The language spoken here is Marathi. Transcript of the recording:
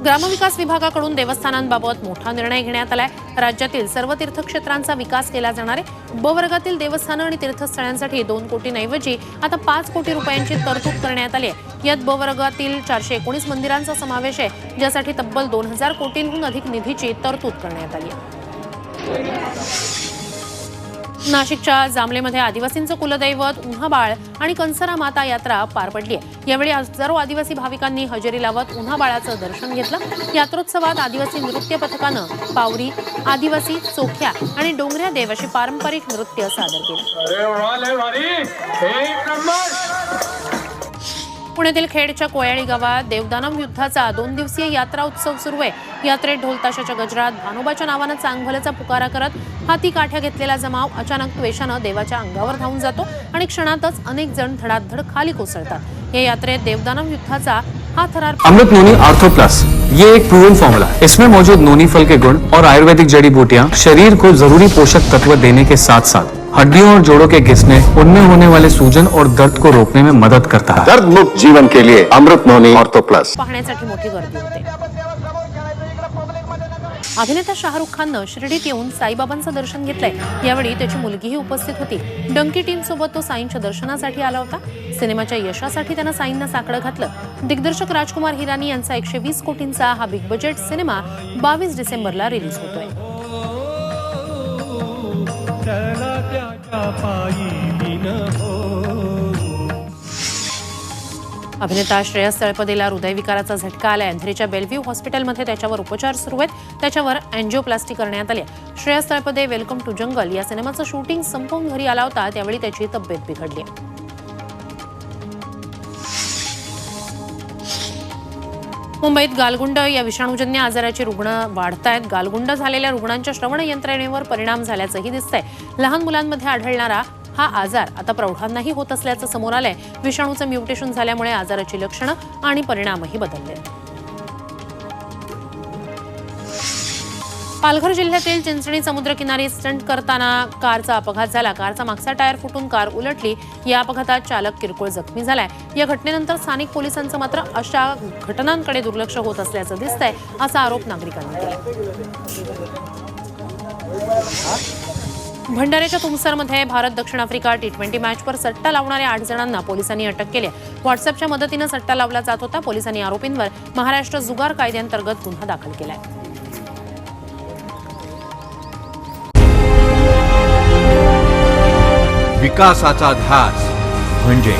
ग्रामविकास विभागाकडून देवस्थानांबाबत मोठा निर्णय घेण्यात आलाय। राज्यातील सर्व तीर्थक्षेत्रांचा विकास केला जाणार आहे। ब वर्गातील देवस्थानं आणि तीर्थस्थळांसाठी 2 कोटींऐवजी आता 5 कोटी रुपयांची तरतूद करण्यात आली आहे। यात ब वर्गातील 419 मंदिरांचा समावेश आहे, ज्यासाठी तब्बल 2000 कोटींहून अधिक निधीची तरतूद करण्यात आली आहे। नाशिकच्या जामलेमध्ये आदिवासींचं कुलदैवत उन्हाबाळ आणि कंसरा माता यात्रा पार पडली आहे। यावेळी हजारो आदिवासी भाविकांनी हजेरी लावत उन्हाबाळाचं दर्शन घेतलं। यात्रोत्सवात आदिवासी नृत्य पथकानं पावरी, आदिवासी चोख्या आणि डोंगऱ्या देव अशी पारंपरिक नृत्य सादर केलं। पुण्यातील खेडच्या कोयाळी गावात देवदानव युद्धाचा 2 दिवसीय यात्रा उत्सव सुरू आहे। यात्रेत ढोल ताशाच्या गजरात भानोबाच्या नावानं चांगभल्याचा पुकारा करत हाती काठ्या घेतलेला जमाव अचानक त्वेषानं देवाच्या अंगावर धावून जातो आणि क्षणातच अनेक जण धडाधड खाली कोसळतात। या यात्रेत देवदानव युद्धाचा हा थरार अमृत नोनी ऑर्थो प्लस, ये एक प्रूवन फॉर्मूला है। इसमें मौजूद नोनी फल के गुण और आयुर्वेदिक जड़ी बूटियां शरीर को जरूरी पोषक तत्व देने के साथ साथ हड्डियों और जोड़ों के घिसने, उनमें होने वाले सूजन और दर्द को रोकने में मदद करता है। दर्द मुक्त जीवन के लिए अमृत नोनी ऑर्थो प्लस पाहण्यासाठी मोठी गर्दी होते। अभिनेता शाहरुख खाननं शिर्डीत येऊन साईबाबांचं दर्शन घेतलंय। यावेळी त्याची मुलगीही उपस्थित होती। डंकी टीम सोबत तो साईंच्या दर्शनासाठी आला होता। सिनेमाच्या यशासाठी त्यानं साईंना साकडं घातलं। दिग्दर्शक राजकुमार हिरानी यांचा 120 कोटींचा हा बिग बजेट सिनेमा 22 डिसेंबरला रिलीज होतोय। अभिनेता श्रेयस तळपदेला हृदयविकाराचा झटका आलाय। अंधेरीच्या बेलव्ह्यू हॉस्पिटलमध्ये त्याच्यावर उपचार सुरू आहेत। त्याच्यावर अँजिओप्लास्टी करण्यात आली आहे। श्रेयस तळपदे वेलकम टू जंगल या सिनेमाचं शूटिंग संपवून घरी आला होता, त्यावेळी त्याची तब्येत बिघडली। मुंबईत गालगुंड या विषाणूजन्य आजाराचे रुग्ण वाढतायत। गालगुंड झालेल्या रुग्णांच्या श्रवण यंत्रणेवर परिणाम झाल्याचंही दिसतंय। लहान मुलांमध्ये आढळणारा हा आजार आता प्रौढांनाही होत असल्याचं समोर आलंय। विषाणूचं म्युटेशन झाल्यामुळे आजाराची लक्षणं आणि परिणामही बदलले। पालघर जिल्ह्यातील चिंचणी समुद्रकिनारी स्टंट करताना कारचा अपघात झाला। कारचा मागचा टायर फुटून कार उलटली। या अपघातात चालक किरकोळ जखमी झालाय। या घटनेनंतर स्थानिक पोलिसांचं मात्र अशा घटनांकडे दुर्लक्ष होत असल्याचं दिसतंय, असा आरोप नागरिकांनी केला। भंडाऱ्याच्या तुमसरमध्ये भारत दक्षिण आफ्रिका T20 मॅचवर सट्टा लावणाऱ्या 8 जणांना पोलिसांनी अटक केली आहे। व्हॉट्सअपच्या मदतीनं सट्टा लावला जात होता। पोलिसांनी आरोपींवर महाराष्ट्र जुगार कायद्याअंतर्गत गुन्हा दाखल केलाय। विकासाचा ध्यास म्हणजे